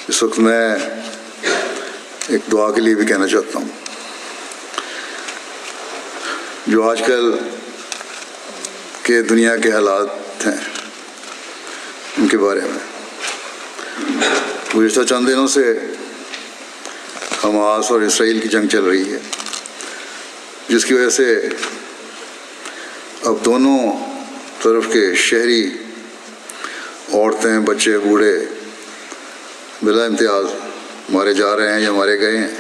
اس وقت میں ایک دعا کے لیے بھی کہنا چاہتا ہوں. جو آج کل کے دنیا کے حالات ہیں ان کے بارے میں، گزشتہ چند دنوں سے حماس اور اسرائیل کی جنگ چل رہی ہے، جس کی وجہ سے اب دونوں طرف کے شہری، عورتیں، بچے، بوڑھے بلا امتیاز مارے جا رہے ہیں یا مارے گئے ہیں.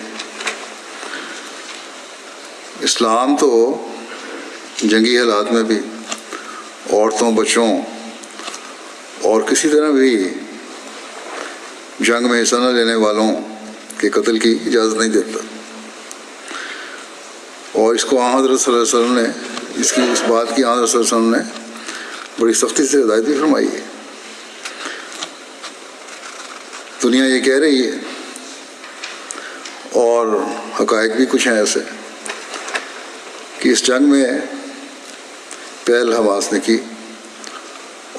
اسلام تو جنگی حالات میں بھی عورتوں، بچوں اور کسی طرح بھی جنگ میں حصہ نہ لینے والوں کے قتل کی اجازت نہیں دیتا، اور اس کو حضرت صلی اللہ علیہ وسلم نے اس بات کی حضرت صلی اللہ علیہ وسلم نے بڑی سختی سے ہدایت بھی فرمائی ہے. دنیا یہ کہہ رہی ہے، اور حقائق بھی کچھ ہیں ایسے، کہ اس جنگ میں پہل حماس نے کی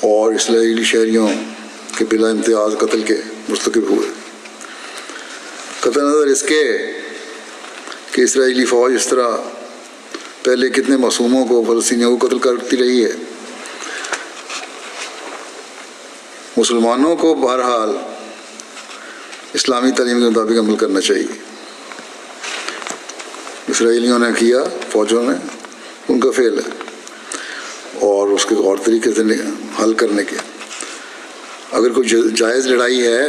اور اسرائیلی شہریوں کے بلا امتیاز قتل کے مرتکب ہوئے. قطع نظر اس کے کہ اسرائیلی فوج اس طرح پہلے کتنے معصوموں کو، فلسطینیوں کو قتل کرتی رہی ہے. مسلمانوں کو بہرحال اسلامی تعلیم کے مطابق عمل کرنا چاہیے. اسرائیلیوں نے کیا، فوجوں نے، ان کا فعل ہے، اور اس کے اور طریقے سے حل کرنے کے. اگر کوئی جائز لڑائی ہے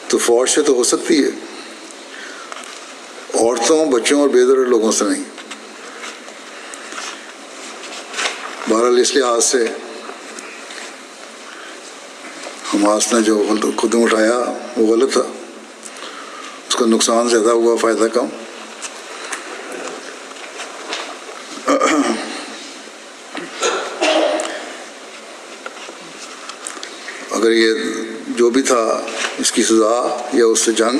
تو فوج سے تو ہو سکتی ہے، عورتوں، بچوں اور بے ضرر لوگوں سے نہیں. بہرحال اس لحاظ سے حماس نے جو قدم اٹھایا وہ غلط تھا. اس کا نقصان زیادہ ہوا، فائدہ کم. اگر یہ جو بھی تھا اس کی سزا یا اس سے جنگ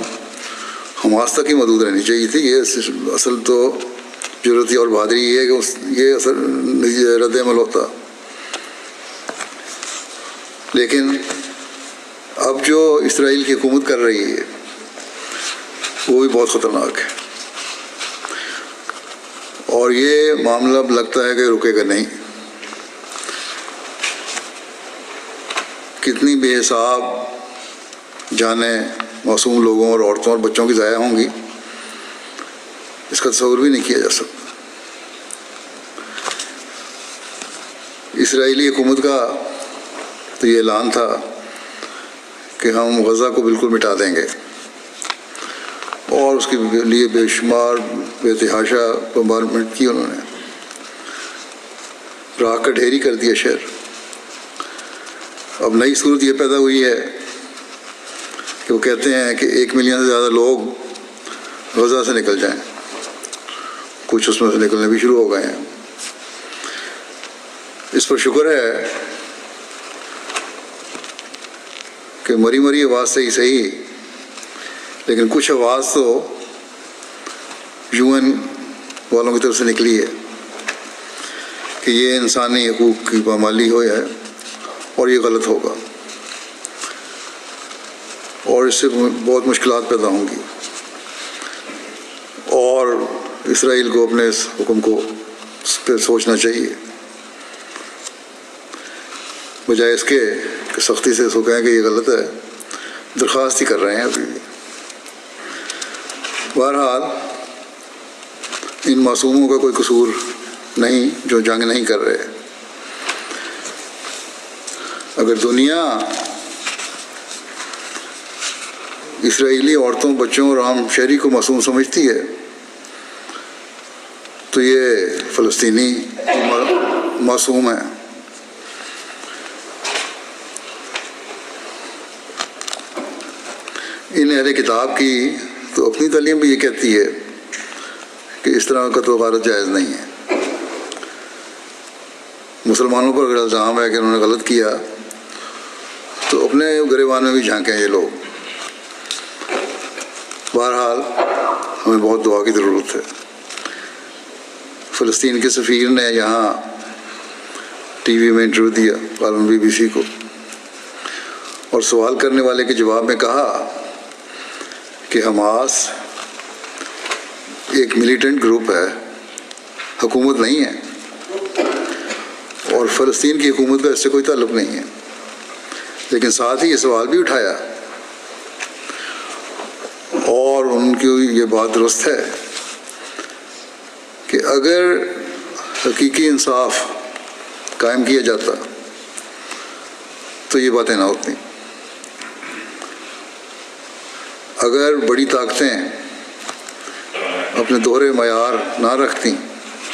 حماس تک ہی محدود رہنی چاہیے تھی. یہ اصل تو جرأت اور بہادری یہ ہے کہ یہ اصل رد عمل ہوتا. لیکن اب جو اسرائیل کی حکومت کر رہی ہے وہ بھی بہت خطرناک ہے، اور یہ معاملہ اب لگتا ہے کہ رکے گا نہیں. کتنی بے حساب جانیں معصوم لوگوں اور عورتوں اور بچوں کی ضائع ہوں گی، اس کا تصور بھی نہیں کیا جا سکتا. اسرائیلی حکومت کا تو یہ اعلان تھا کہ ہم غزہ کو بالکل مٹا دیں گے، اور اس کے لیے بے شمار بے تحاشا بمبارمنٹ کی. انہوں نے راکھ کا ڈھیری کر دیا شہر. اب نئی صورت یہ پیدا ہوئی ہے کہ وہ کہتے ہیں کہ 1 ملین سے زیادہ لوگ غزہ سے نکل جائیں. کچھ اس میں سے نکلنے بھی شروع ہو گئے ہیں. اس پر شکر ہے کہ مری مری آواز صحیح، لیکن کچھ آواز تو UN والوں کی طرف سے نکلی ہے کہ یہ انسانی حقوق کی پامالی ہو ہے اور یہ غلط ہوگا، اور اس سے بہت مشکلات پیدا ہوں گی، اور اسرائیل کو اپنے اس حکم کو اس پہ سوچنا چاہیے، بجائے اس کے کہ سختی سے اس کو کہیں کہ یہ غلط ہے. درخواست ہی کر رہے ہیں ابھی بھی. بہرحال ان معصوموں کا کوئی قصور نہیں جو جنگ نہیں کر رہے. اگر دنیا اسرائیلی عورتوں، بچوں اور عام شہری کو معصوم سمجھتی ہے تو یہ فلسطینی معصوم ہیں. ان اہل کتاب کی تو اپنی تعلیم بھی یہ کہتی ہے کہ اس طرح کا تو غارت جائز نہیں ہے. مسلمانوں پر اگر الزام ہے کہ انہوں نے غلط کیا تو اپنے گریبان میں بھی جھانکیں یہ لوگ. بہرحال ہمیں بہت دعا کی ضرورت ہے. فلسطین کے سفیر نے یہاں ٹی وی میں انٹرویو دیا، عالم BBC کو، اور سوال کرنے والے کے جواب میں کہا کہ حماس ایک ملیٹنٹ گروپ ہے، حکومت نہیں ہے، اور فلسطین کی حکومت کا اس سے کوئی تعلق نہیں ہے۔ لیکن ساتھ ہی یہ سوال بھی اٹھایا، اور ان کی یہ بات درست ہے کہ اگر حقیقی انصاف قائم کیا جاتا تو یہ باتیں نہ ہوتی۔ اگر بڑی طاقتیں اپنے دوہرے معیار نہ رکھتی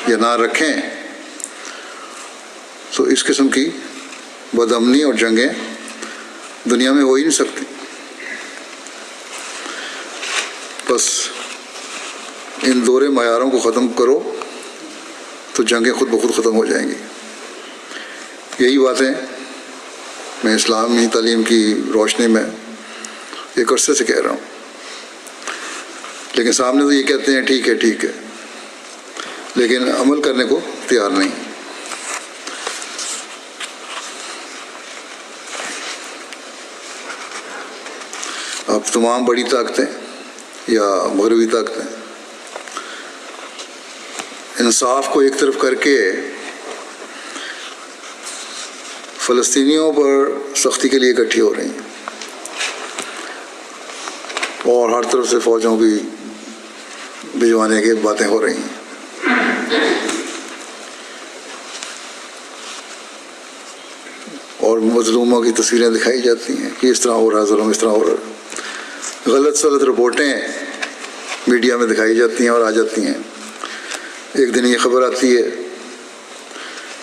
یا نہ رکھیں تو اس قسم کی بدامنی اور جنگیں دنیا میں ہو ہی نہیں سکتی۔ بس ان دوہرے معیاروں کو ختم کرو تو جنگیں خود بخود ختم ہو جائیں گی۔ یہی باتیں میں اسلامی تعلیم کی روشنی میں ایک عرصے سے کہہ رہا ہوں، لیکن سامنے تو یہ کہتے ہیں ٹھیک ہے ٹھیک ہے، لیکن عمل کرنے کو تیار نہیں۔ اب تمام بڑی طاقتیں یا مغربی طاقتیں انصاف کو ایک طرف کر کے فلسطینیوں پر سختی کے لیے اکٹھی ہو رہی ہیں، اور ہر طرف سے فوجوں کی بھجوانے کی باتیں ہو رہی ہیں۔ اور مظلوموں کی تصویریں دکھائی جاتی ہیں کہ اس طرح ہو رہا ہے ظلم، اس طرح ہو رہا ہے۔ غلط سلط رپورٹیں میڈیا میں دکھائی جاتی ہیں اور آ جاتی ہیں۔ ایک دن یہ خبر آتی ہے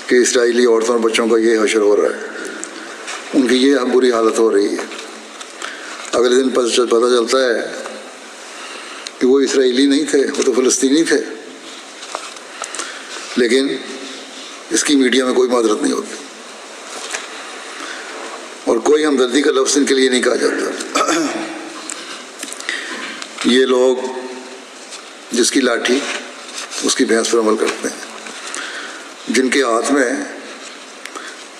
کہ اسرائیلی عورتوں اور بچوں کا یہ حشر ہو رہا ہے، ان کی یہ بری حالت ہو رہی ہے۔ اگلے دن پتہ چلتا ہے کہ وہ اسرائیلی نہیں تھے، وہ تو فلسطینی تھے، لیکن اس کی میڈیا میں کوئی معذرت نہیں ہوتی اور کوئی ہمدردی کا لفظ ان کے لیے نہیں کہا جاتا۔ یہ لوگ جس کی لاٹھی اس کی بھینس پر عمل کرتے ہیں، جن کے ہاتھ میں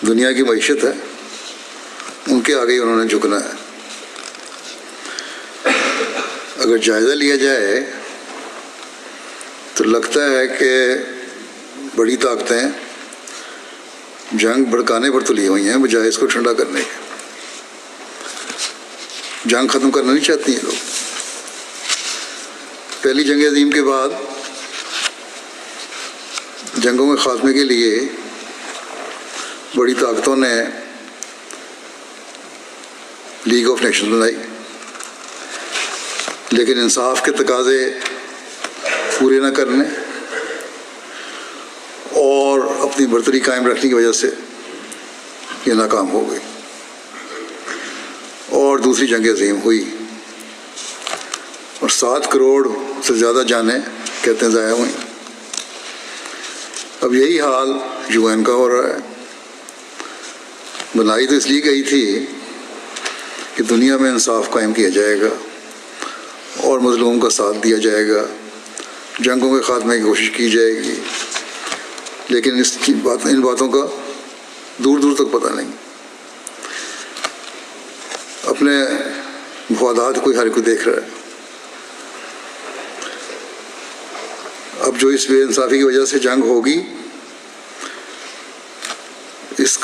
دنیا کی معیشت ہے، ان کے آگے ہی انہوں نے جھکنا ہے۔ اگر جائزہ لیا جائے تو لگتا ہے کہ بڑی طاقتیں جنگ بھڑکانے پر تلی ہوئی ہیں بجائے اس کو ٹھنڈا کرنے کے۔ جنگ ختم کرنا نہیں چاہتی ہیں لوگ۔ پہلی جنگ عظیم کے بعد جنگوں کے خاتمے کے لیے بڑی طاقتوں نے لیگ آف نیشنز بنائی، لیکن انصاف کے تقاضے پورے نہ کرنے اور اپنی برتری قائم رکھنے کی وجہ سے یہ ناکام ہو گئی، اور دوسری جنگ عظیم ہوئی، اور 7 کروڑ سے زیادہ جانیں کہتے ہیں ضائع ہوئیں۔ اب یہی حال UN کا ہو رہا ہے۔ بنائی تو اس لیے گئی تھی کہ دنیا میں انصاف قائم کیا جائے گا اور مظلوم کا ساتھ دیا جائے گا، جنگوں کے خاتمے کی کوشش کی جائے گی، لیکن ان باتوں کا دور دور تک پتہ نہیں۔ اپنے مفادات کوئی ہر کوئی دیکھ رہا ہے۔ اب جو اس بے انصافی کی وجہ سے جنگ ہوگی، اس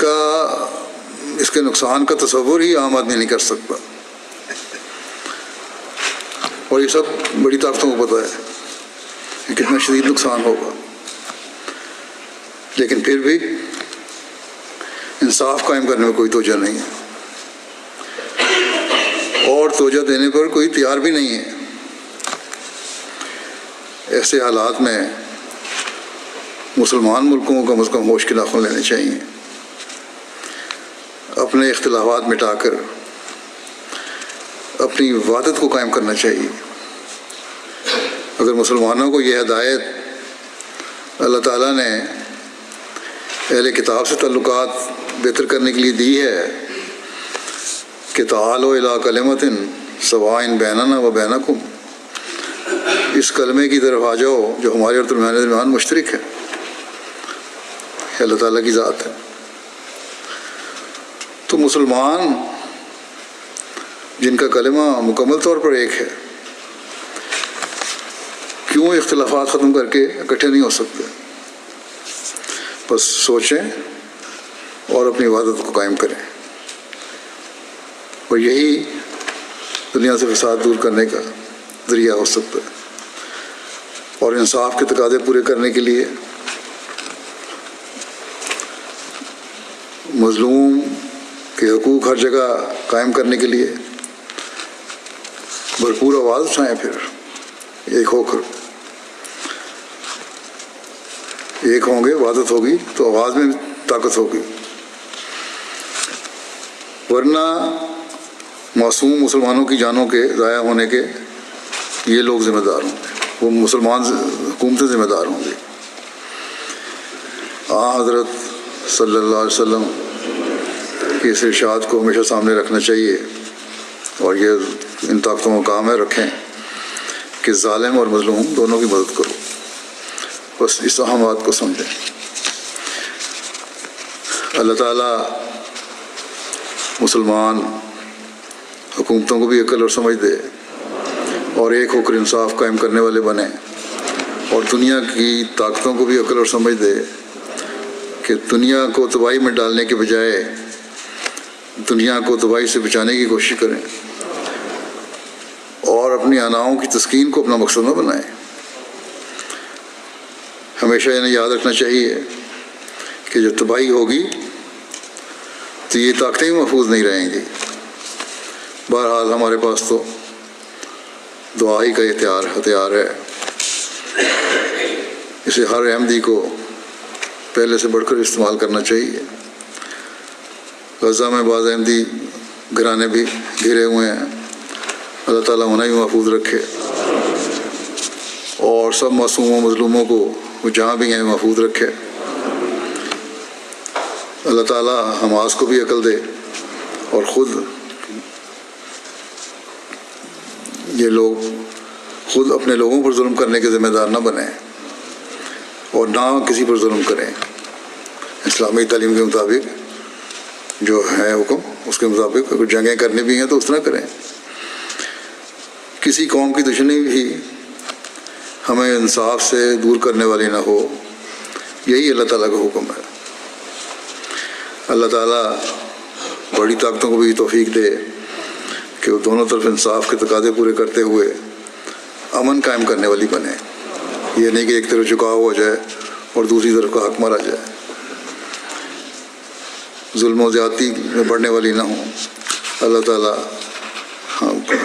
کے نقصان کا تصور ہی عام آدمی نہیں کر سکتا، اور یہ سب بڑی طاقتوں کو پتہ ہے کہ کتنا شدید نقصان ہوگا، لیکن پھر بھی انصاف قائم کرنے میں کوئی توجہ نہیں ہے، اور توجہ دینے پر کوئی تیار بھی نہیں ہے۔ ایسے حالات میں مسلمان ملکوں کو کم از کم ہوش کے ناخن لینے چاہیے، اپنے اختلافات مٹا کر اپنی وحدت کو قائم کرنا چاہیے۔ اگر مسلمانوں کو یہ ہدایت اللہ تعالیٰ نے اہل کتاب سے تعلقات بہتر کرنے کے لیے دی ہے کہ تعالوا الی کلمۃ سواء بیننا و بینکم، اس کلمے کی طرف آ جاؤ جو ہمارے اور تمہارے درمیان مشترک ہے، اللہ تعالیٰ کی ذات ہے، تو مسلمان جن کا کلمہ مکمل طور پر ایک ہے، کیوں اختلافات ختم کر کے اکٹھے نہیں ہو سکتے؟ بس سوچیں اور اپنی عبادت کو قائم کریں، اور یہی دنیا سے فساد دور کرنے کا ذریعہ ہو سکتا ہے۔ اور انصاف کے تقاضے پورے کرنے کے لیے، مظلوم کے حقوق ہر جگہ قائم کرنے کے لیے بھرپور آواز اٹھائیں، پھر ایک ہو کر ایک ہوں گے، وحدت ہوگی تو آواز میں طاقت ہوگی، ورنہ معصوم مسلمانوں کی جانوں کے ضائع ہونے کے یہ لوگ ذمہ دار ہوں گے، وہ مسلمان حکومتیں ذمہ دار ہوں گی۔ حضرت صلی اللہ علیہ وسلم کے اس ارشاد کو ہمیشہ سامنے رکھنا چاہیے، اور یہ ان طاقتوں کا کام ہے رکھیں کہ ظالم اور مظلوم دونوں کی مدد کرو۔ بس اس اہم بات کو سمجھیں۔ اللہ تعالیٰ مسلمان حکومتوں کو بھی عقل اور سمجھ دے، اور ایک ہو کر انصاف قائم کرنے والے بنیں، اور دنیا کی طاقتوں کو بھی عقل اور سمجھ دے کہ دنیا کو تباہی میں ڈالنے کے بجائے دنیا کو تباہی سے بچانے کی کوشش کریں، اور اپنی اناؤں کی تسکین کو اپنا مقصد نہ بنائیں۔ ہمیشہ انہیں یاد رکھنا چاہیے کہ جب تباہی ہوگی تو یہ طاقتیں بھی محفوظ نہیں رہیں گی۔ بہرحال ہمارے پاس تو دعا ہی کا ہتھیار ہے، اسے ہر احمدی کو پہلے سے بڑھ کر استعمال کرنا چاہیے۔ غزہ میں بعض احمدی گھرانے بھی گھرے ہوئے ہیں، اللہ تعالیٰ انہیں بھی محفوظ رکھے، اور سب معصوم و مظلوموں کو وہ جہاں بھی ہیں محفوظ رکھے۔ اللہ تعالیٰ حماس کو بھی عقل دے، اور یہ لوگ خود اپنے لوگوں پر ظلم کرنے کے ذمہ دار نہ بنیں، اور نہ کسی پر ظلم کریں۔ اسلامی تعلیم کے مطابق جو ہے حکم، اس کے مطابق اگر جنگیں کرنی بھی ہیں تو اس طرح کریں۔ کسی قوم کی دشمنی بھی ہمیں انصاف سے دور کرنے والی نہ ہو، یہی اللہ تعالیٰ کا حکم ہے۔ اللہ تعالیٰ بڑی طاقتوں کو بھی توفیق دے کہ وہ دونوں طرف انصاف کے تقاضے پورے کرتے ہوئے امن قائم کرنے والی بنے، یہ نہیں کہ ایک طرف جھکاؤ ہو جائے اور دوسری طرف کا حق مارا جائے، ظلم و زیادتی میں بڑھنے والی نہ ہوں۔ اللہ تعالیٰ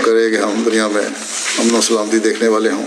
کرے کہ ہم دنیا میں امن و سلامتی دیکھنے والے ہوں۔